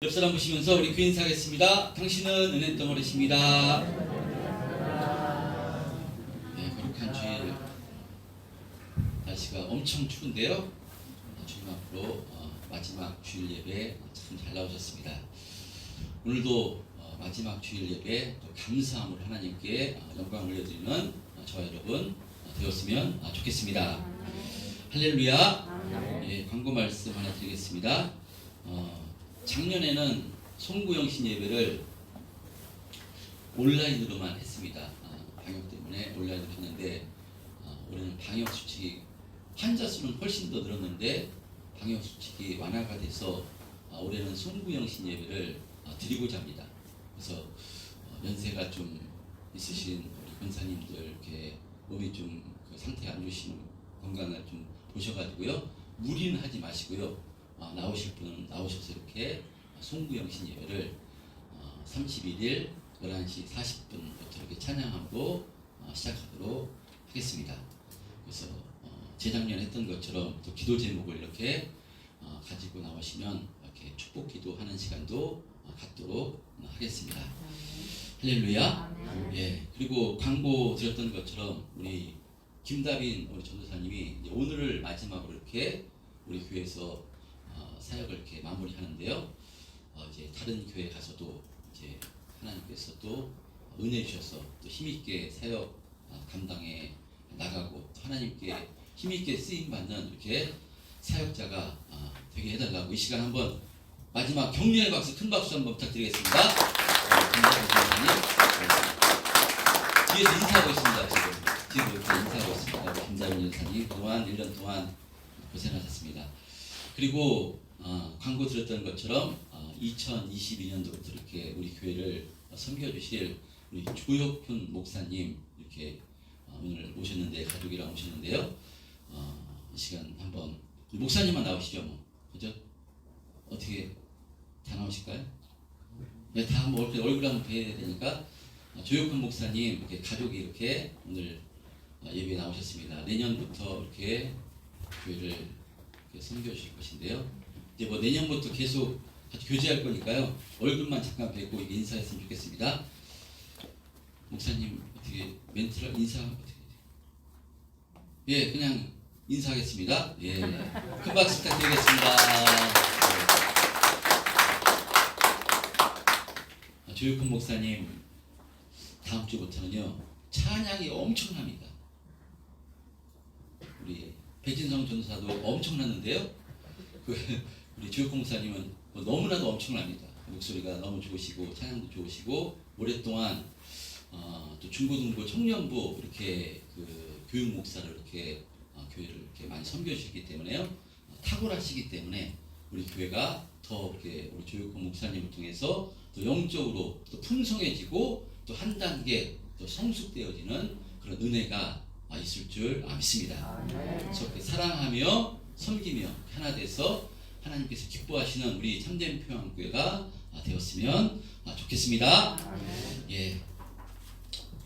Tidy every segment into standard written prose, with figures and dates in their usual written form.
옆 사람 보시면서 우리 그 인사하겠습니다. 당신은 은혜 덩어리십니다. 네, 거룩한 주일 날씨가 엄청 추운데요. 주님 앞으로 마지막 주일 예배 참 잘 나오셨습니다. 오늘도 마지막 주일 예배 또 감사함으로 하나님께 영광 올려드리는 저와 여러분 되었으면 좋겠습니다. 할렐루야. 예, 광고 말씀 하나 드리겠습니다. 작년에는 송구영신 예배를 온라인으로만 했습니다. 방역 때문에 온라인으로 했는데 올해는 방역 수칙이 환자 수는 훨씬 더 늘었는데 방역 수칙이 완화가 돼서 올해는 송구영신 예배를 드리고자 합니다. 그래서 연세가 좀 있으신 우리 권사님들 이렇게 몸이 좀 상태가 안 좋으신 건강을 좀 보셔가지고요, 무리는 하지 마시고요, 나오실 분은 나오셔서 이렇게 송구영신 예배를 31일 11시 40분부터 이렇게 찬양하고 시작하도록 하겠습니다. 그래서 재작년에 했던 것처럼 또 기도 제목을 이렇게 가지고 나오시면 이렇게 축복 기도하는 시간도 갖도록 하겠습니다. 할렐루야. 예. 그리고 광고 드렸던 것처럼 우리 김다빈 우리 전도사님이 이제 오늘을 마지막으로 이렇게 우리 교회에서 사역을 이렇게 마무리하는데요. 이제 다른 교회 가서도 이제 하나님께서 또 은혜 주셔서 또 힘있게 사역 감당해 나가고 또 하나님께 힘있게 쓰임 받는 이렇게 사역자가 되게 해달라고 이 시간 한번 마지막 격려의 박수, 큰 박수 한번 부탁드리겠습니다. 뒤에서 인사하고 있습니다. 지금 이렇게 인사하고 있습니다. 김다빈 여사님 그동안 1년 동안 고생하셨습니다. 그리고 광고 드렸던 것처럼 2022년도부터 이렇게 우리 교회를 섬겨주실 우리 조혁훈 목사님 이렇게 오늘 오셨는데 가족이랑 오셨는데요. 이 시간 한번 목사님만 나오시죠, 뭐 그죠? 어떻게 다 나오실까요? 네, 다 한번 얼굴 한번 뵈야 되니까 조혁훈 목사님 이렇게 가족이 이렇게 오늘 예배에 나오셨습니다. 내년부터 이렇게 교회를 섬겨주실 것인데요. 이제 뭐 내년부터 계속 같이 교제할 거니까요. 얼굴만 잠깐 뵙고 인사했으면 좋겠습니다. 목사님 어떻게 멘트를 인사 어떻게? 예, 그냥 인사하겠습니다. 예, 큰 박수 부탁드리겠습니다. 조육훈 목사님 다음 주부터는요 찬양이 엄청납니다. 우리 백진성 전도사도 엄청났는데요. 우리 조혁훈 목사님은 너무나도 엄청납니다. 목소리가 너무 좋으시고 찬양도 좋으시고 오랫동안 또 중고등부 청년부 이렇게 교육 목사를 이렇게 교회를 이렇게 많이 섬겨주시기 때문에요, 탁월하시기 때문에 우리 교회가 더 이렇게 우리 조혁훈 목사님을 통해서 또 영적으로 또 풍성해지고 또 한 단계 또 성숙되어지는 그런 은혜가 있을 줄 믿습니다. 그래서 이렇게 사랑하며 섬기며 하나 돼서 하나님께서 기뻐하시는 우리 참된 평안교회가 되었으면 좋겠습니다. 예,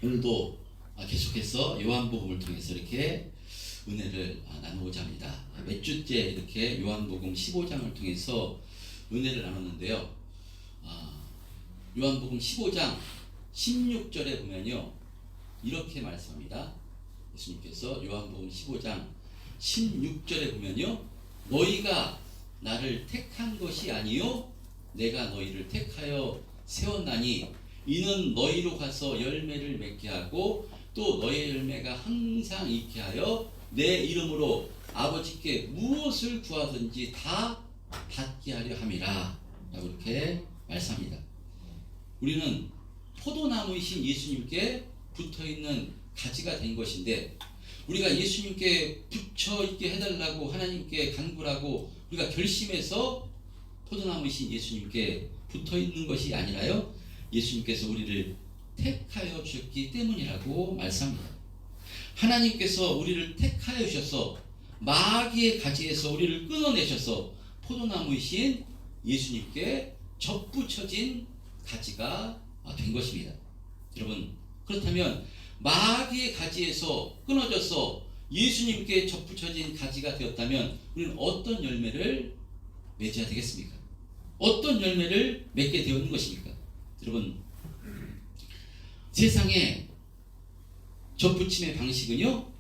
오늘도 계속해서 요한복음을 통해서 이렇게 은혜를 나누고자 합니다. 몇 주째 이렇게 요한복음 15장을 통해서 은혜를 나눴는데요. 요한복음 15장 16절에 보면요 이렇게 말씀합니다. 예수님께서 요한복음 15장 16절에 보면요, 너희가 나를 택한 것이 아니요 내가 너희를 택하여 세웠나니 이는 너희로 가서 열매를 맺게 하고 또 너희의 열매가 항상 있게 하여 내 이름으로 아버지께 무엇을 구하든지 다 받게 하려 함이라 라고 이렇게 말씀합니다. 우리는 포도나무이신 예수님께 붙어있는 가지가 된 것인데 우리가 예수님께 붙여있게 해달라고 하나님께 간구하고 우리가 결심해서 포도나무이신 예수님께 붙어있는 것이 아니라요, 예수님께서 우리를 택하여 주셨기 때문이라고 말씀합니다. 하나님께서 우리를 택하여 주셔서 마귀의 가지에서 우리를 끊어내셔서 포도나무이신 예수님께 접붙여진 가지가 된 것입니다. 여러분, 그렇다면 마귀의 가지에서 끊어져서 예수님께 접붙여진 가지가 되었다면 우리는 어떤 열매를 맺어야 되겠습니까? 어떤 열매를 맺게 되어 있는 것입니까? 여러분, 세상에 접붙임의 방식은요,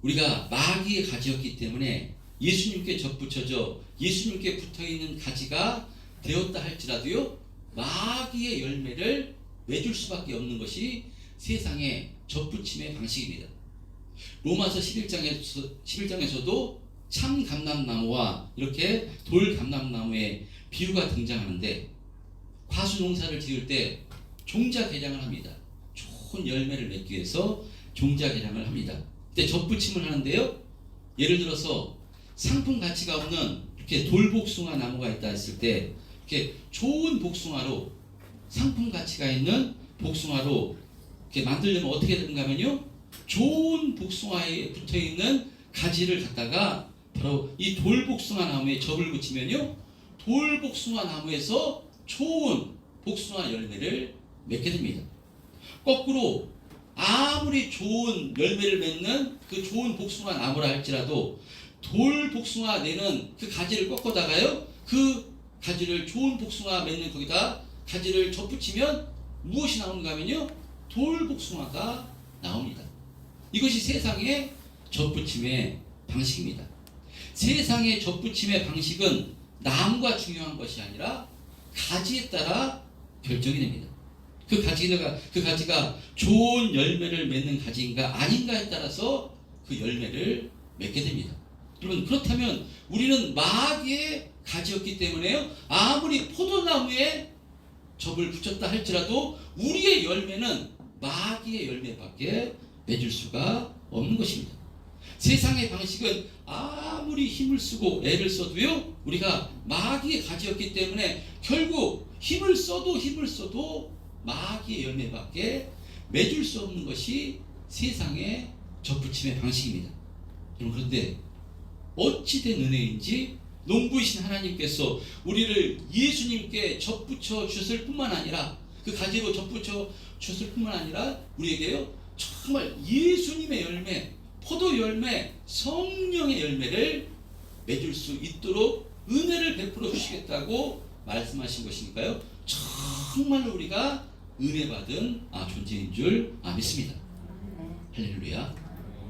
우리가 마귀의 가지였기 때문에 예수님께 접붙여져 예수님께 붙어있는 가지가 되었다 할지라도요, 마귀의 열매를 맺을 수밖에 없는 것이 세상의 접붙임의 방식입니다. 로마서 11장에서도 참 감람나무와 이렇게 돌 감람나무의 비유가 등장하는데, 과수 농사를 지을 때 종자 개량을 합니다. 좋은 열매를 맺기 위해서 종자 개량을 합니다. 그때 접붙임을 하는데요, 예를 들어서 상품 가치가 없는 이렇게 돌복숭아 나무가 있다 했을 때, 이렇게 좋은 복숭아로, 상품 가치가 있는 복숭아로 이렇게 만들려면 어떻게 되는가 하면요, 좋은 복숭아에 붙어 있는 가지를 갖다가 바로 이 돌복숭아 나무에 접을 붙이면요, 돌복숭아 나무에서 좋은 복숭아 열매를 맺게 됩니다. 거꾸로 아무리 좋은 열매를 맺는 그 좋은 복숭아 나무라 할지라도 돌복숭아 내는 그 가지를 꺾어다가요, 그 가지를 좋은 복숭아 맺는 거기다 가지를 접붙이면 무엇이 나오는가 하면요, 돌복숭아가 나옵니다. 이것이 세상의 접붙임의 방식입니다. 세상의 접붙임의 방식은 나무가 중요한 것이 아니라 가지에 따라 결정이 됩니다. 그 가지가 좋은 열매를 맺는 가지인가 아닌가에 따라서 그 열매를 맺게 됩니다. 여러분, 그렇다면 우리는 마귀의 가지였기 때문에요, 아무리 포도나무에 접을 붙였다 할지라도 우리의 열매는 마귀의 열매밖에 맺을 수가 없는 것입니다. 세상의 방식은 아무리 힘을 쓰고 애를 써도요, 우리가 마귀의 가지였기 때문에 결국 힘을 써도 마귀의 열매밖에 맺을 수 없는 것이 세상의 접붙임의 방식입니다. 그런데 어찌된 은혜인지 농부이신 하나님께서 우리를 예수님께 접붙여 주셨을 뿐만 아니라, 그 가지로 접붙여 주셨을 뿐만 아니라 우리에게요, 정말 예수님의 열매, 포도 열매, 성령의 열매를 맺을 수 있도록 은혜를 베풀어 주시겠다고 말씀하신 것이니까요, 정말로 우리가 은혜 받은 존재인 줄 믿습니다. 할렐루야.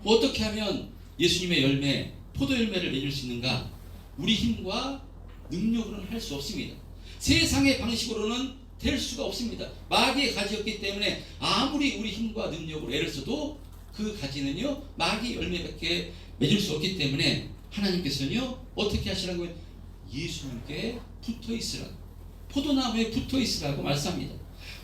어떻게 하면 예수님의 열매, 포도 열매를 맺을 수 있는가? 우리 힘과 능력으로는 할 수 없습니다. 세상의 방식으로는 될 수가 없습니다. 마귀의 가지였기 때문에 아무리 우리 힘과 능력으로 애를 써도 그 가지는요, 마귀의 열매밖에 맺을 수 없기 때문에 하나님께서는요, 어떻게 하시라고요? 예수님께 붙어 있으라, 포도나무에 붙어 있으라고 말씀합니다.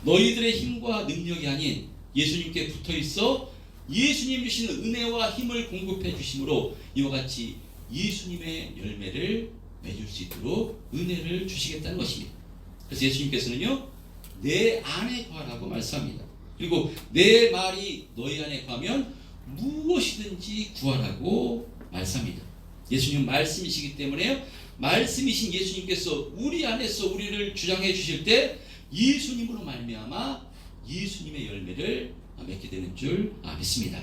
너희들의 힘과 능력이 아닌 예수님께 붙어 있어 예수님 주시는 은혜와 힘을 공급해 주심으로 이와 같이 예수님의 열매를 맺을 수 있도록 은혜를 주시겠다는 것입니다. 그래서 예수님께서는요, 내 안에 거하라고 말씀합니다. 그리고 내 말이 너희 안에 거하면 무엇이든지 구하라고 말씀합니다. 예수님 말씀이시기 때문에요, 말씀이신 예수님께서 우리 안에서 우리를 주장해 주실 때 예수님으로 말미암아 예수님의 열매를 맺게 되는 줄 믿습니다.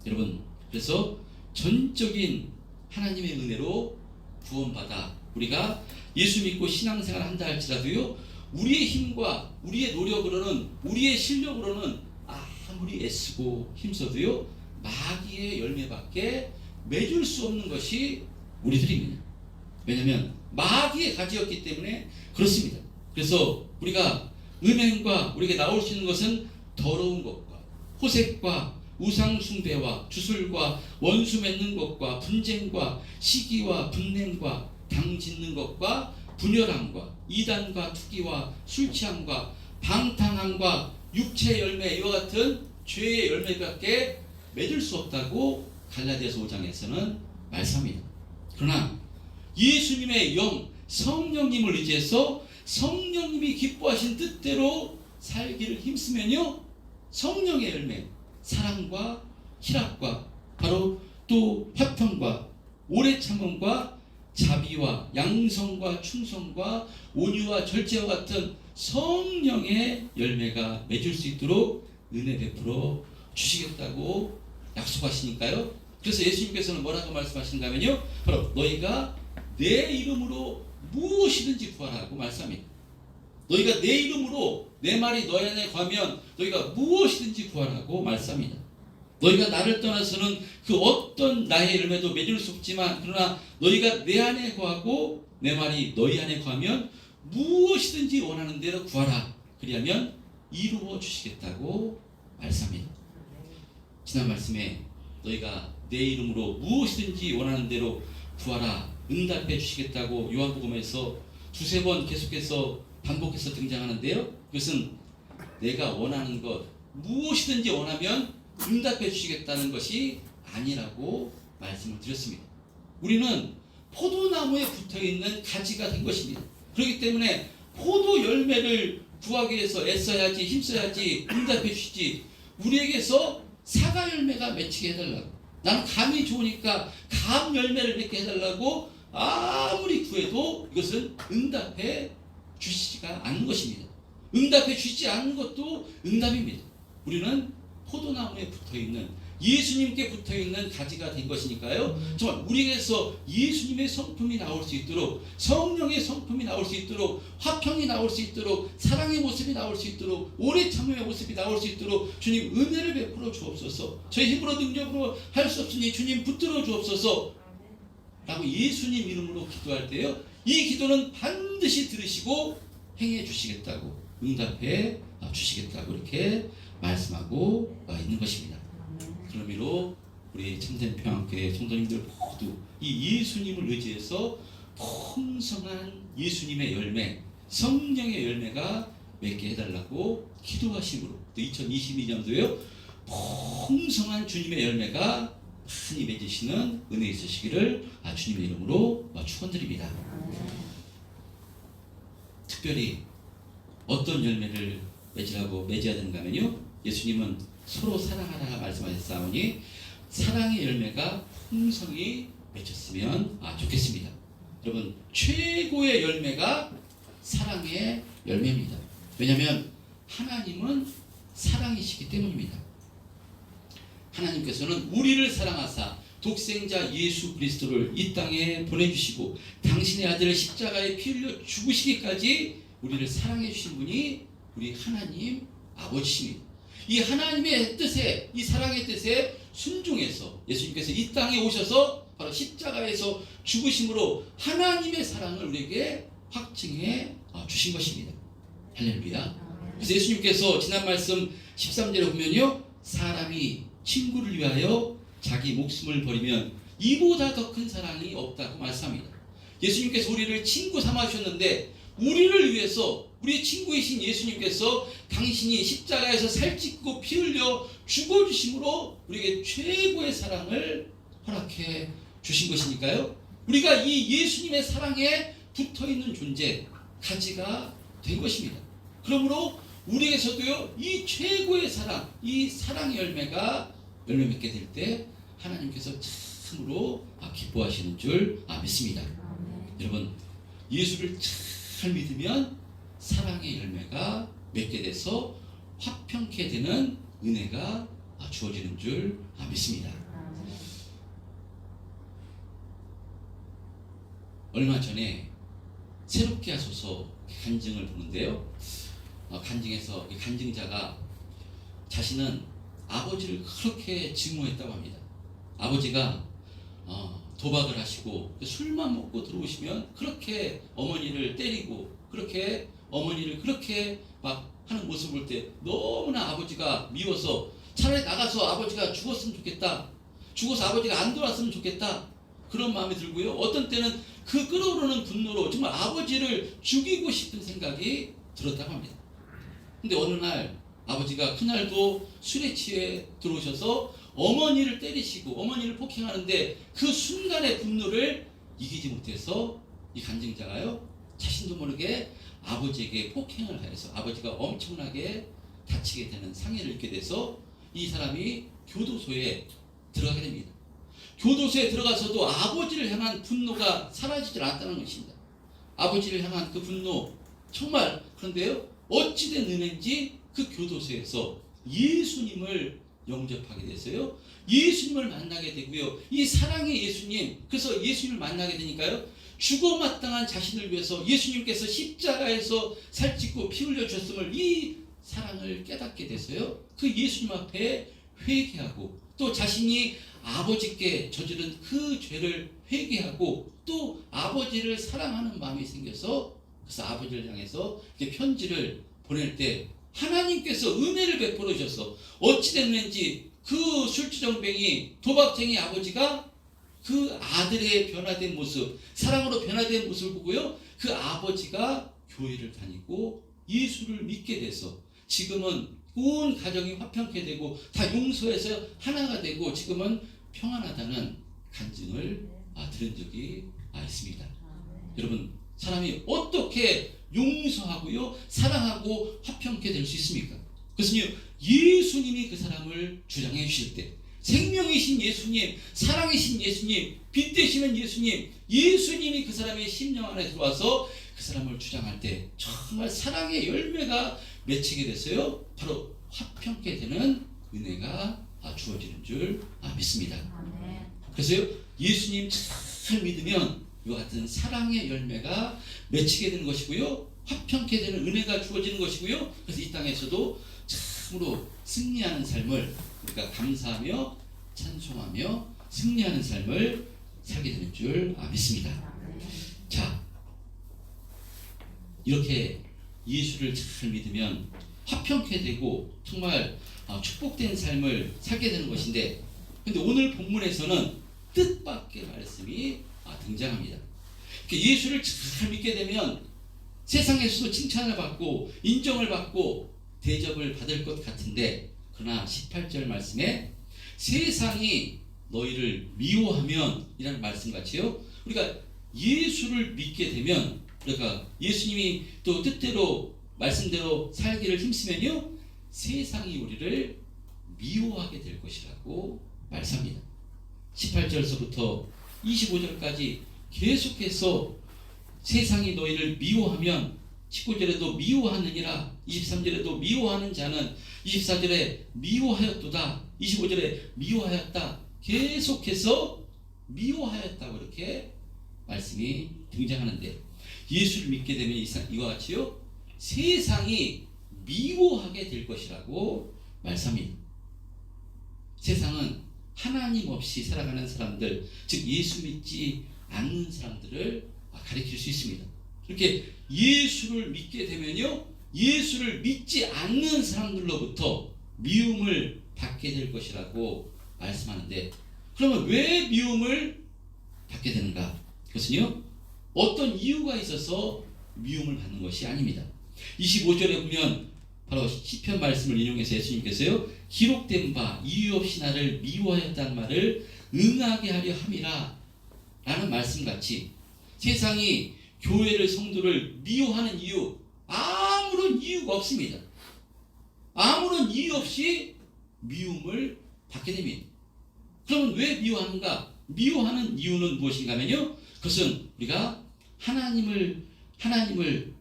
여러분, 그래서 전적인 하나님의 은혜로 구원받아 우리가 예수 믿고 신앙생활 한다 할지라도요, 우리의 힘과 우리의 노력으로는, 우리의 실력으로는 아무리 애쓰고 힘써도요, 마귀의 열매밖에 맺을 수 없는 것이 우리들입니다. 왜냐하면 마귀의 가지였기 때문에 그렇습니다. 그래서 우리가 음행과 우리에게 나올 수 있는 것은 더러운 것과 호색과 우상 숭배와 주술과 원수 맺는 것과 분쟁과 시기와 분냄과 당 짓는 것과 분열함과 이단과 투기와 술 취함과 방탕함과 육체 열매, 이와 같은 죄의 열매밖에 맺을 수 없다고 갈라디아서 5장에서는 말씀합니다. 그러나 예수님의 영, 성령님을 의지해서 성령님이 기뻐하신 뜻대로 살기를 힘쓰면요, 성령의 열매, 사랑과 희락과 바로 또 화평과 오래 참음과 자비와 양성과 충성과 온유와 절제와 같은 성령의 열매가 맺을 수 있도록 은혜 베풀어 주시겠다고 약속하시니까요. 그래서 예수님께서는 뭐라고 말씀하시는가 하면요, 바로 너희가 내 이름으로 무엇이든지 구하라고 말씀합니다. 너희가 내 이름으로 내 말이 너희 안에 거하면 너희가 무엇이든지 구하라고 말씀합니다. 너희가 나를 떠나서는 그 어떤 나의 열매도 맺을 수 없지만 그러나 너희가 내 안에 거하고 내 말이 너희 안에 거하면 무엇이든지 원하는 대로 구하라. 그리하면 이루어 주시겠다고 말씀합니다. 지난 말씀에 너희가 내 이름으로 무엇이든지 원하는 대로 구하라 응답해 주시겠다고 요한복음에서 두세 번 계속해서 반복해서 등장하는데요. 그것은 내가 원하는 것 무엇이든지 원하면 응답해 주시겠다는 것이 아니라고 말씀을 드렸습니다. 우리는 포도나무에 붙어있는 가지가 된 것입니다. 그렇기 때문에 포도 열매를 구하기 위해서 애써야지 힘써야지 응답해 주시지 우리에게서 사과 열매가 맺히게 해달라고 나는 감이 좋으니까 감 열매를 맺게 해달라고 아무리 구해도 이것은 응답해 주시지가 않는 것입니다. 응답해 주시지 않는 것도 응답입니다. 우리는 포도나무에 붙어있는 예수님께 붙어있는 가지가 된 것이니까요. 정말 우리에게서 예수님의 성품이 나올 수 있도록 성령의 성품이 나올 수 있도록 화평이 나올 수 있도록 사랑의 모습이 나올 수 있도록 오래 참음의 모습이 나올 수 있도록 주님 은혜를 베풀어 주옵소서. 저희 힘으로 능력으로 할 수 없으니 주님 붙들어 주옵소서 라고 예수님 이름으로 기도할 때요. 이 기도는 반드시 들으시고 행해 주시겠다고 응답해 주시겠다고 이렇게 말씀하고 있는 것입니다. 그런 의미로 우리 참된 평안교회 성도님들 모두 이 예수님을 의지해서 풍성한 예수님의 열매, 성령의 열매가 맺게 해달라고 기도하심으로 또 2022년도에요 풍성한 주님의 열매가 많이 맺으시는 은혜 있으시기를 주님의 이름으로 축원드립니다. 특별히 어떤 열매를 맺어야 되는가 하면요, 예수님은 서로 사랑하라 말씀하셨사오니 사랑의 열매가 풍성히 맺혔으면 좋겠습니다. 여러분 최고의 열매가 사랑의 열매입니다. 왜냐하면 하나님은 사랑이시기 때문입니다. 하나님께서는 우리를 사랑하사 독생자 예수 그리스도를 이 땅에 보내주시고 당신의 아들을 십자가에 피 흘려 죽으시기까지 우리를 사랑해 주신 분이 우리 하나님 아버지십니다. 이 하나님의 뜻에 이 사랑의 뜻에 순종해서 예수님께서 이 땅에 오셔서 바로 십자가에서 죽으심으로 하나님의 사랑을 우리에게 확증해 주신 것입니다. 할렐루야. 그래서 예수님께서 지난 말씀 13절에 보면요, 사람이 친구를 위하여 자기 목숨을 버리면 이보다 더 큰 사랑이 없다고 말씀합니다. 예수님께서 우리를 친구 삼아 주셨는데 우리를 위해서 우리의 친구이신 예수님께서 당신이 십자가에서 살찌고 피 흘려 죽어주심으로 우리에게 최고의 사랑을 허락해 주신 것이니까요. 우리가 이 예수님의 사랑에 붙어있는 존재, 가지가 된 것입니다. 그러므로 우리에게서도요, 이 최고의 사랑, 이 사랑의 열매가 열매 맺게 될 때 하나님께서 참으로 기뻐하시는 줄 믿습니다. 여러분, 예수를 잘 믿으면 사랑의 열매가 맺게 돼서 화평케 되는 은혜가 주어지는 줄 믿습니다. 얼마 전에 새롭게 하소서 간증을 보는데요, 간증에서 이 간증자가 자신은 아버지를 그렇게 증오했다고 합니다. 아버지가 도박을 하시고 술만 먹고 들어오시면 그렇게 어머니를 때리고 그렇게 어머니를 그렇게 막 하는 모습을 볼 때 너무나 아버지가 미워서 차라리 나가서 아버지가 죽었으면 좋겠다, 죽어서 아버지가 안 돌아왔으면 좋겠다, 그런 마음이 들고요. 어떤 때는 그 끓어오르는 분노로 정말 아버지를 죽이고 싶은 생각이 들었다고 합니다. 근데 어느 날 아버지가 그날도 술에 취해 들어오셔서 어머니를 때리시고 어머니를 폭행하는데 그 순간의 분노를 이기지 못해서 이 간증자가요, 자신도 모르게 아버지에게 폭행을 해서 아버지가 엄청나게 다치게 되는 상해를 입게 돼서 이 사람이 교도소에 들어가게 됩니다. 교도소에 들어가서도 아버지를 향한 분노가 사라지질 않았다는 것입니다. 아버지를 향한 그 분노, 정말 그런데요, 어찌된 은혜인지 그 교도소에서 예수님을 영접하게 돼서요, 예수님을 만나게 되고요, 이 사랑의 예수님, 그래서 예수님을 만나게 되니까요, 죽어 마땅한 자신을 위해서 예수님께서 십자가에서 살찌고 피 흘려 주셨음을, 이 사랑을 깨닫게 돼서요, 그 예수님 앞에 회개하고, 또 자신이 아버지께 저지른 그 죄를 회개하고, 또 아버지를 사랑하는 마음이 생겨서, 그래서 아버지를 향해서 이렇게 편지를 보낼 때 하나님께서 은혜를 베풀어 주셔서 어찌 됐는지 그 술주정뱅이 도박쟁이 아버지가 그 아들의 변화된 모습, 사랑으로 변화된 모습을 보고요, 그 아버지가 교회를 다니고 예수를 믿게 돼서 지금은 온 가정이 화평케 되고 다 용서해서 하나가 되고 지금은 평안하다는 간증을 들은 적이 있습니다. 여러분, 사람이 어떻게 용서하고요, 사랑하고 화평케 될 수 있습니까? 그것은요, 예수님이 그 사람을 주장해 주실 때, 생명이신 예수님, 사랑이신 예수님, 빛 되시는 예수님, 예수님이 그 사람의 심령 안에 들어와서 그 사람을 주장할 때 정말 사랑의 열매가 맺히게 돼서요, 바로 화평케 되는 은혜가 주어지는 줄 믿습니다. 그래서요, 예수님 잘 믿으면 이와 같은 사랑의 열매가 맺히게 되는 것이고요, 화평케 되는 은혜가 주어지는 것이고요, 그래서 이 땅에서도 참으로 승리하는 삶을, 우리가 감사하며 찬송하며 승리하는 삶을 살게 되는 줄 믿습니다. 자, 이렇게 예수를 잘 믿으면 화평케 되고 정말 축복된 삶을 살게 되는 것인데, 근데 오늘 본문에서는 뜻밖의 말씀이 등장합니다. 예수를 잘 믿게 되면 세상에서도 칭찬을 받고 인정을 받고 대접을 받을 것 같은데, 그러나 18절 말씀에 세상이 너희를 미워하면 이라는 말씀 같이요, 우리가 예수를 믿게 되면, 그러니까 예수님이 또 뜻대로 말씀대로 살기를 힘쓰면요, 세상이 우리를 미워하게 될 것이라고 말씀합니다. 18절서부터 25절까지 계속해서 세상이 너희를 미워하면, 19절에도 미워하느니라, 23절에도 미워하는 자는, 24절에 미워하였도다, 25절에 미워하였다, 계속해서 미워하였다고 이렇게 말씀이 등장하는데, 예수를 믿게 되면 이와 같이요, 세상이 미워하게 될 것이라고 말씀합니다. 세상은 하나님 없이 살아가는 사람들, 즉 예수 믿지 않는 사람들을 가리킬 수 있습니다. 이렇게 예수를 믿게 되면요, 예수를 믿지 않는 사람들로부터 미움을 받게 될 것이라고 말씀하는데, 그러면 왜 미움을 받게 되는가? 그것은요, 어떤 이유가 있어서 미움을 받는 것이 아닙니다. 25절에 보면 바로 시편 말씀을 인용해서 예수님께서요, 기록된 바 이유 없이 나를 미워하였다는 말을 응하게 하려 함이라 라는 말씀같이, 세상이 교회를, 성도를 미워하는 이유, 아무런 이유가 없습니다. 아무런 이유 없이 미움을 받게 됩니다. 그러면 왜 미워하는가? 미워하는 이유는 무엇인가 하면요, 그것은 우리가 하나님을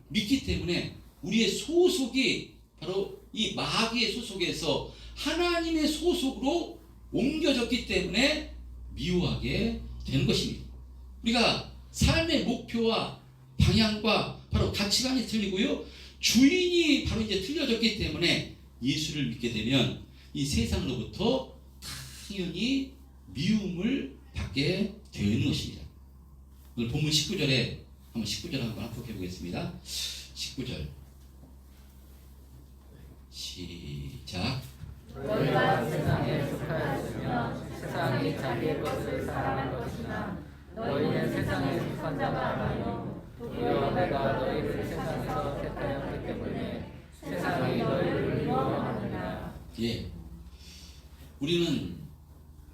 믿기 때문에 우리의 소속이 바로 이 마귀의 소속에서 하나님의 소속으로 옮겨졌기 때문에 미워하게 되는 것입니다. 우리가 삶의 목표와 방향과 바로 가치관이 틀리고요, 주인이 바로 이제 틀려졌기 때문에 예수를 믿게 되면 이 세상으로부터 당연히 미움을 받게 되어 있는 것입니다. 오늘 본문 19절에 한번 19절 한번 합독해 보겠습니다. 19절 시작. 너희가 세상에 속하였으면 세상이 자기의 것을 사랑할 것이나 너희는 세상에 속한 자가 아니요 도리어 내가 너희를 세상에서 택하였기 때문에 세상이 너희를 미워하느니라. 예, 우리는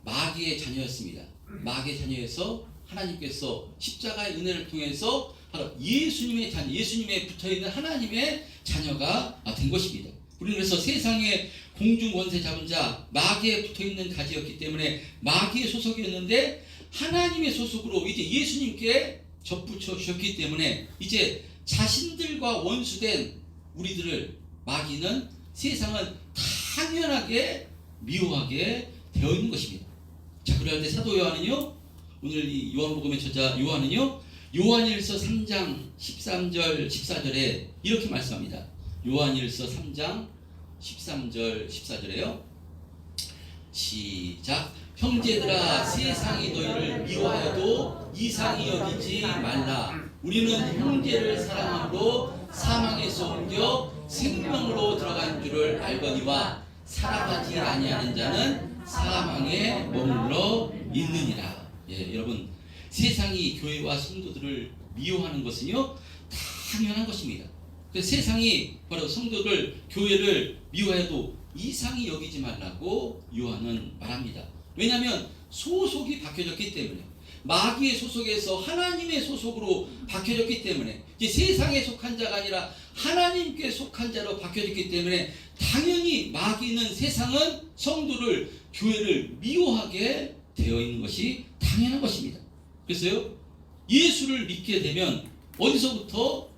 마귀의 자녀였습니다. 마귀의 자녀에서 하나님께서 십자가의 은혜를 통해서 바로 예수님의 자녀, 예수님에 붙어있는 하나님의 자녀가 된 것입니다. 우리는 그래서 세상의 공중 권세 잡은 자, 마귀에 붙어있는 가지였기 때문에 마귀의 소속이었는데, 하나님의 소속으로 이제 예수님께 접붙여 주셨기 때문에 이제 자신들과 원수된 우리들을 마귀는, 세상은 당연하게 미워하게 되어 있는 것입니다. 자, 그럴 때 사도 요한은요, 오늘 이 요한복음의 저자 요한은요, 요한일서 3장 13절 14절에 이렇게 말씀합니다. 요한일서 3장 13절 14절에요. 시작. 형제들아, 세상이 너희를 미워하여도 이상히 여기지 말라. 우리는 형제를 사랑함으로 사망에서 옮겨 생명으로 들어간 줄을 알거니와 살아가지 아니하는 자는 사망에 머물러 있느니라. 예, 여러분, 세상이 교회와 성도들을 미워하는 것은요, 당연한 것입니다. 그래서 세상이 바로 성도들, 교회를 미워해도 이상히 여기지 말라고 요한은 말합니다. 왜냐하면 소속이 바뀌어졌기 때문에, 마귀의 소속에서 하나님의 소속으로 바뀌어졌기 때문에, 이제 세상에 속한 자가 아니라 하나님께 속한 자로 바뀌어졌기 때문에 당연히 마귀는, 세상은 성도를, 교회를 미워하게 되어 있는 것이 당연한 것입니다. 그래서요, 예수를 믿게 되면 어디서부터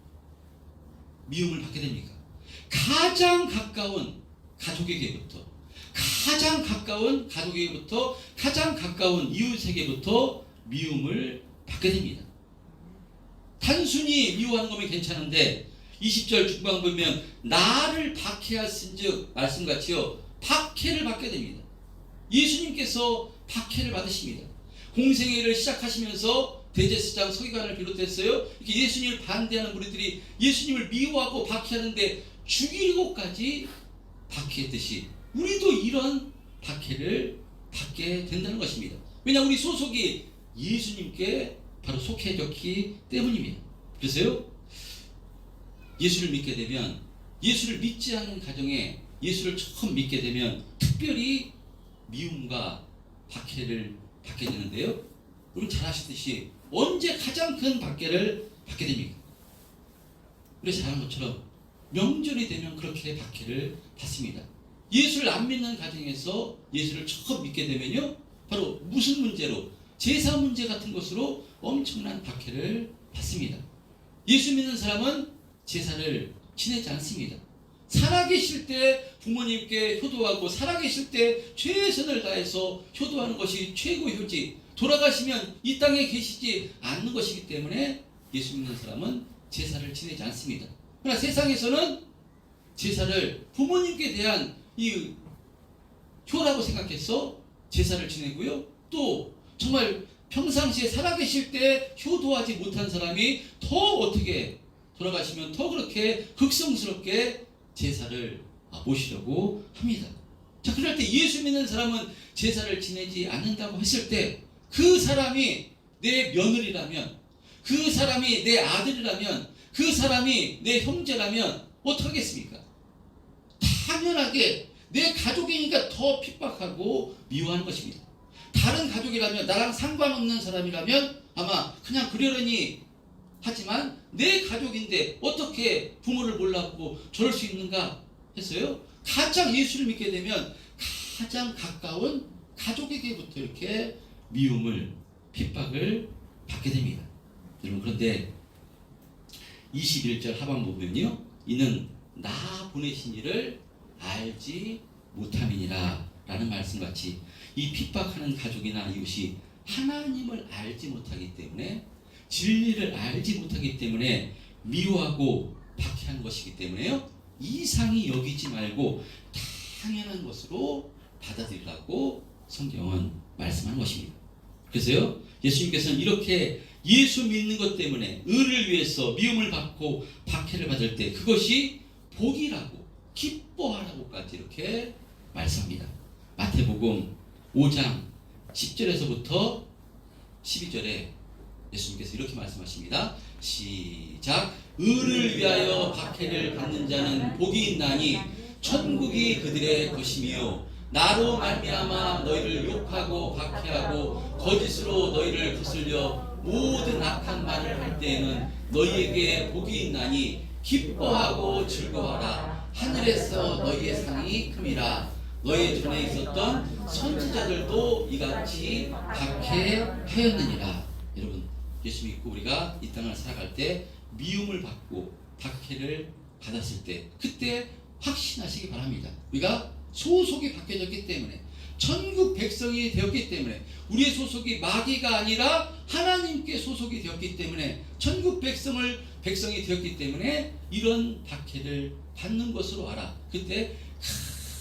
미움을 받게 됩니까? 가장 가까운 가족에게부터, 가장 가까운 가족에게부터, 가장 가까운 이웃에게부터 미움을 받게 됩니다. 단순히 미워하는 거면 괜찮은데 20절 중반 보면 나를 박해하신즉 말씀같이요 박해를 받게 됩니다. 예수님께서 박해를 받으십니다. 공생애를 시작하시면서 대제사장 서기관을 비롯했어요. 이렇게 예수님을 반대하는 무리들이 예수님을 미워하고 박해하는데 죽이고까지 박해했듯이 우리도 이런 박해를 받게 된다는 것입니다. 왜냐, 우리 소속이 예수님께 바로 속해졌기 때문입니다. 그래서요, 예수를 믿게 되면, 예수를 믿지 않는 가정에 예수를 처음 믿게 되면 특별히 미움과 박해를 받게 되는데요. 여러분 잘 아시듯이 언제 가장 큰 박해를 받게 됩니까? 우리 잘 아는 것처럼 명절이 되면 그렇게 박해를 받습니다. 예수를 안 믿는 가정에서 예수를 처음 믿게 되면요, 바로 무슨 문제로? 제사 문제 같은 것으로 엄청난 박해를 받습니다. 예수 믿는 사람은 제사를 지내지 않습니다. 살아계실 때 부모님께 효도하고 살아계실 때 최선을 다해서 효도하는 것이 최고 효지, 돌아가시면 이 땅에 계시지 않는 것이기 때문에 예수 믿는 사람은 제사를 지내지 않습니다. 그러나 세상에서는 제사를 부모님께 대한 이 효라고 생각해서 제사를 지내고요, 또 정말 평상시에 살아계실 때 효도하지 못한 사람이 더 어떻게 돌아가시면 더 그렇게 극성스럽게 제사를 모시려고 합니다. 자, 그럴 때 예수 믿는 사람은 제사를 지내지 않는다고 했을 때 그 사람이 내 며느리라면, 그 사람이 내 아들이라면, 그 사람이 내 형제라면 어떻게 하겠습니까? 당연하게 내 가족이니까 더 핍박하고 미워하는 것입니다. 다른 가족이라면, 나랑 상관없는 사람이라면 아마 그냥 그러려니 하지만 내 가족인데 어떻게 부모를 몰라보고 저럴 수 있는가 했어요. 가장 예수를 믿게 되면 가장 가까운 가족에게부터 이렇게 미움을, 핍박을 받게 됩니다. 여러분, 그런데 21절 하반부 보면요, 이는 나 보내신 이를 알지 못함이니라 라는 말씀같이 이 핍박하는 가족이나 이웃이 하나님을 알지 못하기 때문에, 진리를 알지 못하기 때문에 미워하고 박해한 것이기 때문에요, 이상히 여기지 말고 당연한 것으로 받아들이라고 성경은 말씀하는 것입니다. 그래서요, 예수님께서는 이렇게 예수 믿는 것 때문에 의를 위해서 미움을 받고 박해를 받을 때 그것이 복이라고, 기뻐하라고까지 이렇게 말씀합니다. 마태복음 5장 10절에서부터 12절에 예수님께서 이렇게 말씀하십니다. 시작. 의를 위하여 박해를 받는 자는 복이 있나니 천국이 그들의 것이며, 나로 말미암아 너희를 욕하고 박해하고 거짓으로 너희를 거슬려 모든 악한 말을 할 때에는 너희에게 복이 있나니 기뻐하고 즐거워하라. 하늘에서 너희의 상이 큼이라. 너희 전에 있었던 선지자들도 이같이 박해하였느니라. 여러분, 예수 믿고 우리가 이 땅을 살아갈 때 미움을 받고 박해를 받았을 때 그때 확신하시기 바랍니다. 우리가 소속이 바뀌어졌기 때문에, 천국 백성이 되었기 때문에, 우리의 소속이 마귀가 아니라 하나님께 소속이 되었기 때문에, 천국 백성이 되었기 때문에 이런 박해를 받는 것으로 알아. 그때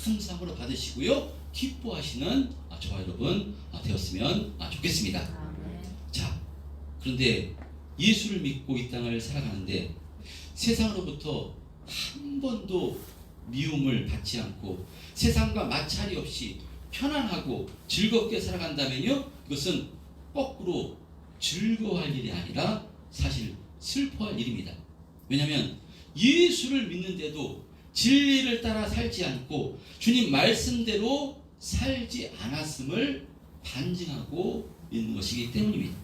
감사함으로 받으시고요, 기뻐하시는 저와 여러분 되었으면 좋겠습니다. 자, 그런데 예수를 믿고 이 땅을 살아가는데 세상으로부터 한 번도 미움을 받지 않고 세상과 마찰이 없이 편안하고 즐겁게 살아간다면요, 이것은 거꾸로 즐거워할 일이 아니라 사실 슬퍼할 일입니다. 왜냐하면 예수를 믿는데도 진리를 따라 살지 않고 주님 말씀대로 살지 않았음을 반증하고 있는 것이기 때문입니다.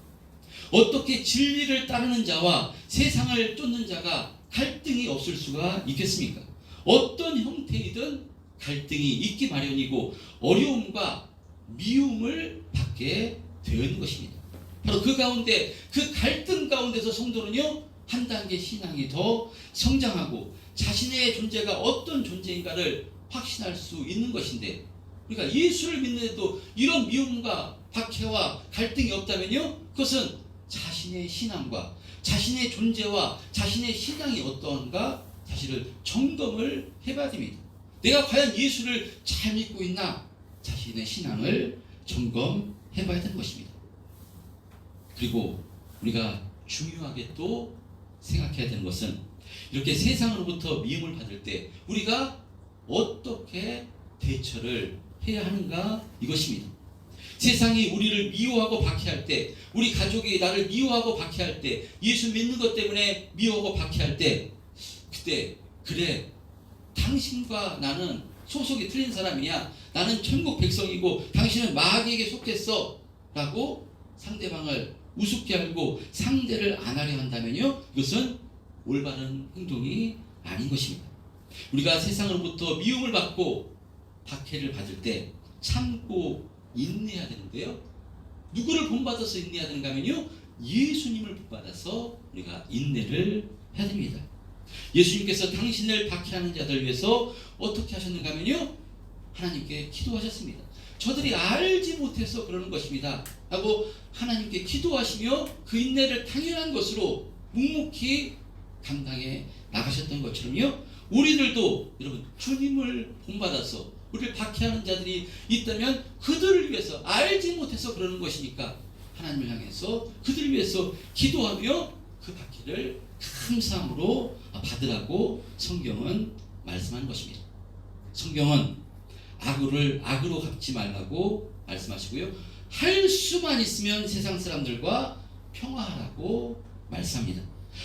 어떻게 진리를 따르는 자와 세상을 쫓는 자가 갈등이 없을 수가 있겠습니까? 어떤 형태이든 갈등이 있기 마련이고 어려움과 미움을 받게 되는 것입니다. 바로 그 가운데, 그 갈등 가운데서 성도는요, 한 단계 신앙이 더 성장하고 자신의 존재가 어떤 존재인가를 확신할 수 있는 것인데, 그러니까 예수를 믿는데도 이런 미움과 박해와 갈등이 없다면요, 그것은 자신의 신앙과 자신의 존재와 자신의 신앙이 어떠한가 사실을 점검을 해봐야 됩니다. 내가 과연 예수를 잘 믿고 있나, 자신의 신앙을 점검해봐야 되는 것입니다. 그리고 우리가 중요하게 또 생각해야 되는 것은, 이렇게 세상으로부터 미움을 받을 때 우리가 어떻게 대처를 해야 하는가, 이것입니다. 세상이 우리를 미워하고 박해할 때, 우리 가족이 나를 미워하고 박해할 때, 예수 믿는 것 때문에 미워하고 박해할 때, 그때 그래, 당신과 나는 소속이 틀린 사람이야, 나는 천국 백성이고 당신은 마귀에게 속했어 라고 상대방을 우습게 알고 상대를 안 하려 한다면요, 이것은 올바른 행동이 아닌 것입니다. 우리가 세상으로부터 미움을 받고 박해를 받을 때 참고 인내해야 되는데요, 누구를 본받아서 인내해야 되는가 하면요, 예수님을 본받아서 우리가 인내를 해야 됩니다. 예수님께서 당신을 박해하는 자들 위해서 어떻게 하셨는가 하면요, 하나님께 기도하셨습니다. 저들이 알지 못해서 그러는 것입니다 라고 하나님께 기도하시며 그 인내를 당연한 것으로 묵묵히 감당해 나가셨던 것처럼요, 우리들도 여러분 주님을 본받아서 우리를 박해하는 자들이 있다면 그들을 위해서, 알지 못해서 그러는 것이니까 하나님을 향해서 그들을 위해서 기도하며 그 박해를 감사함으로 받으라고 성경은 말씀하는 것입니다. 성경은 악으로 갚지 말라고 말씀하시고요, 할 수만 있으면 세상 사람들과 평화하라고 말씀합니다.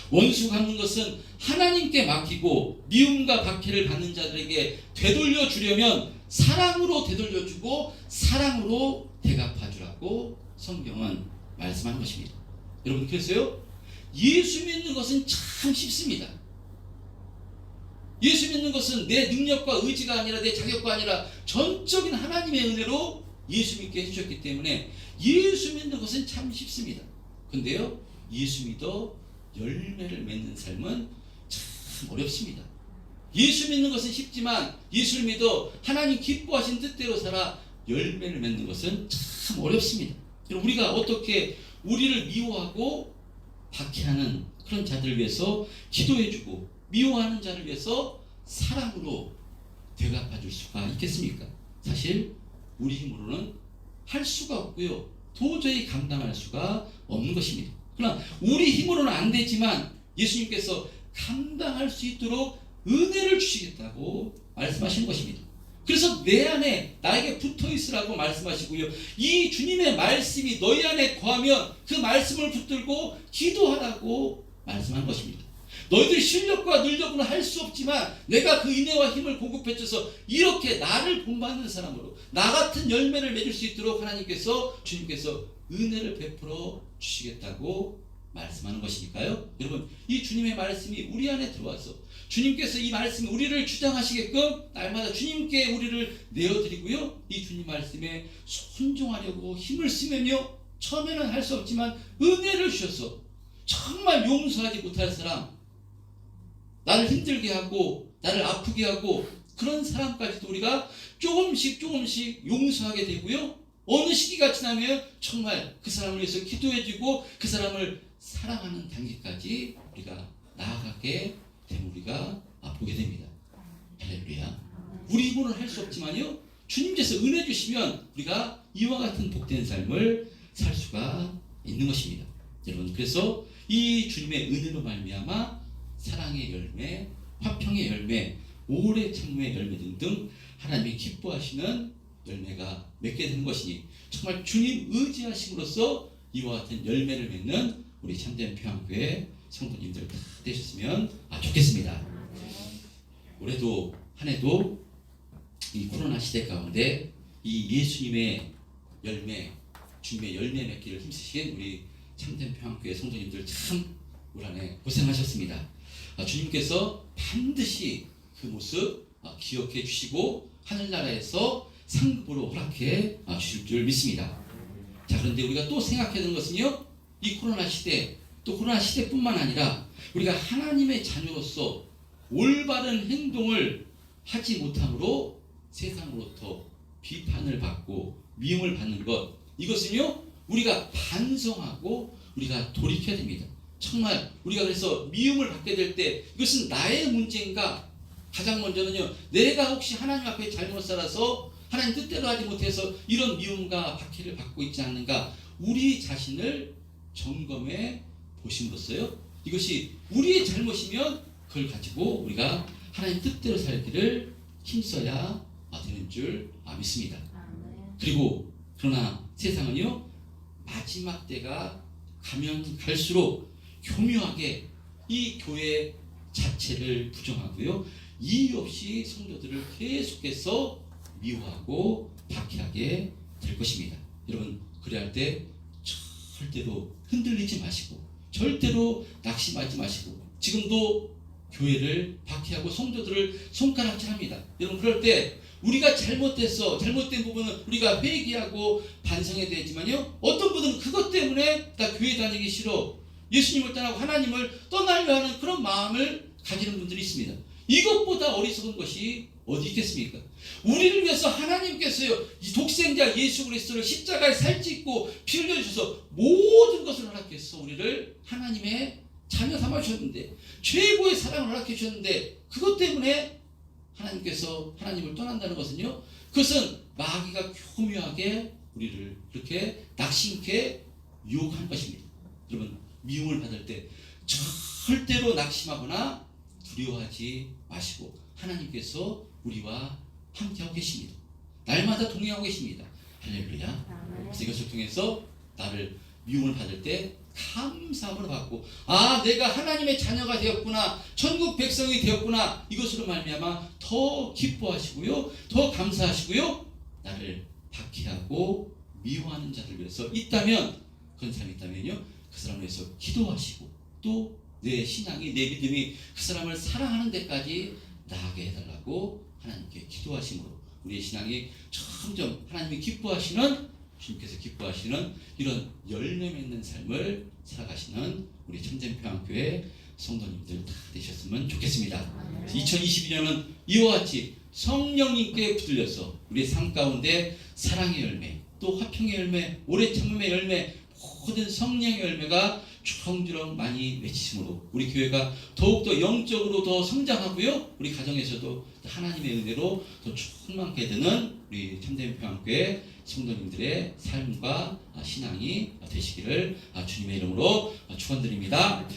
원수 갚는 것은 하나님께 맡기고 미움과 박해를 받는 자들에게 되돌려 주려면 사랑으로 되돌려 주고 사랑으로 대갚아 주라고 성경은 말씀하는 것입니다. 여러분, 그래서요, 예수 믿는 것은 참 쉽습니다. 예수 믿는 것은 내 능력과 의지가 아니라 내 자격과 아니라 전적인 하나님의 은혜로 예수 믿게 해주셨기 때문에 예수 믿는 것은 참 쉽습니다. 근데요, 예수 믿어 열매를 맺는 삶은 참 어렵습니다. 예수 믿는 것은 쉽지만 예수를 믿어 하나님 기뻐하신 뜻대로 살아 열매를 맺는 것은 참 어렵습니다. 우리가 어떻게 우리를 미워하고 박해하는 그런 자들을 위해서 기도해주고 미워하는 자를 위해서 사랑으로 되갚아줄 수가 있겠습니까? 사실 우리 힘으로는 할 수가 없고요, 도저히 감당할 수가 없는 것입니다. 그러나 우리 힘으로는 안 되지만 예수님께서 감당할 수 있도록 은혜를 주시겠다고 말씀하시는 것입니다. 그래서 내 안에 나에게 붙어 있으라고 말씀하시고요, 이 주님의 말씀이 너희 안에 거하면 그 말씀을 붙들고 기도하라고 말씀한 것입니다. 너희들 실력과 능력으로는 할 수 없지만 내가 그 인애와 힘을 공급해 줘서 이렇게 나를 본받는 사람으로 나 같은 열매를 맺을 수 있도록 주님께서 은혜를 베풀어 주시겠다고 말씀하는 것이니까요, 여러분, 이 주님의 말씀이 우리 안에 들어와서 주님께서 이 말씀이 우리를 주장하시게끔 날마다 주님께 우리를 내어드리고요, 이 주님 말씀에 순종하려고 힘을 쓰면요, 처음에는 할 수 없지만 은혜를 주셔서 정말 용서하지 못할 사람, 나를 힘들게 하고 나를 아프게 하고 그런 사람까지도 우리가 조금씩 용서하게 되고요. 어느 시기가 지나면 정말 그 사람을 위해서 기도해주고 그 사람을 사랑하는 단계까지 우리가 나아가게 되면 우리가 보게 됩니다. 할렐루야. 우리 힘으로는 할 수 없지만요, 주님께서 은혜 주시면 우리가 이와 같은 복된 삶을 살 수가 있는 것입니다. 여러분, 그래서 이 주님의 은혜로 말미암아 사랑의 열매, 화평의 열매, 오래 참음의 열매 등등 하나님이 기뻐하시는 열매가 맺게 되는 것이니 정말 주님 의지하심으로써 이와 같은 열매를 맺는 우리 참된 평안교회 성도님들 다 되셨으면 좋겠습니다. 올해도 한 해도 이 코로나 시대 가운데 이 예수님의 열매, 주님의 열매 맺기를 힘쓰신 우리 참된 평안교회 성도님들 참 올 한 해 고생하셨습니다. 주님께서 반드시 그 모습 기억해 주시고 하늘나라에서 상급으로 허락해 주실 줄 믿습니다. 자, 그런데 우리가 또 생각해야 되는 것은요, 이 코로나 시대, 또 코로나 시대뿐만 아니라 우리가 하나님의 자녀로서 올바른 행동을 하지 못함으로 세상으로부터 비판을 받고 미움을 받는 것, 이것은요 우리가 반성하고 우리가 돌이켜야 됩니다. 정말 우리가 그래서 미움을 받게 될 때 이것은 나의 문제인가? 가장 먼저는요, 내가 혹시 하나님 앞에 잘못 살아서 하나님 뜻대로 하지 못해서 이런 미움과 박해를 받고 있지 않는가? 우리 자신을 점검해 보심으로써요, 이것이 우리의 잘못이면 그걸 가지고 우리가 하나님 뜻대로 살기를 힘써야 되는 줄 믿습니다. 그리고 그러나 세상은요, 마지막 때가 가면 갈수록 교묘하게 이 교회 자체를 부정하고요, 이유 없이 성도들을 계속해서 미워하고 박해하게 될 것입니다. 여러분, 그래야 할 때 절대로 흔들리지 마시고 절대로 낙심하지 마시고, 지금도 교회를 박해하고 성도들을 손가락질합니다. 여러분, 그럴 때 우리가 잘못된 부분은 우리가 회개하고 반성해야 되지만요, 어떤 분들은 그것 때문에 나 교회 다니기 싫어, 예수님을 떠나고 하나님을 떠나려 하는 그런 마음을 가지는 분들이 있습니다. 이것보다 어리석은 것이 어디 있겠습니까? 우리를 위해서 하나님께서요, 이 독생자 예수 그리스도를 십자가에 살찌고 피 흘려주셔서 모든 것을 허락해서 우리를 하나님의 자녀 삼아주셨는데, 최고의 사랑을 허락해 주셨는데, 그것 때문에 하나님께서 하나님을 떠난다는 것은요, 그것은 마귀가 교묘하게 우리를 그렇게 낙심케 유혹한 것입니다. 여러분, 미움을 받을 때 절대로 낙심하거나 두려워하지 마시고 하나님께서 우리와 함께하고 계십니다. 날마다 동행하고 계십니다. 할렐루야. 그래서 이것을 통해서 나를 미움을 받을 때 감사함을 받고, 내가 하나님의 자녀가 되었구나, 천국 백성이 되었구나, 이것으로 말미암아 더 기뻐하시고요, 더 감사하시고요, 나를 박해하고 미워하는 자들 위해서 있다면, 그런 사람이 있다면요, 그 사람을 위해서 기도하시고 또 내 신앙이, 내 믿음이 그 사람을 사랑하는 데까지 나아가게 해달라고 하나님께 기도하심으로 우리의 신앙이 점점 하나님이 기뻐하시는, 주님께서 기뻐하시는 이런 열매 맺는 삶을 살아가시는 우리 참전평안교회 성도님들 다 되셨으면 좋겠습니다. 2022년은 이와 같이 성령님께 붙들려서 우리의 삶 가운데 사랑의 열매, 또 화평의 열매, 오래 참음의 열매, 모든 성령의 열매가 주렁주렁 많이 맺히심으로 우리 교회가 더욱더 영적으로 더 성장하고요, 우리 가정에서도 하나님의 은혜로 더 충만하게 되는 우리 참된 평안교회 성도님들의 삶과 신앙이 되시기를 주님의 이름으로 축원드립니다.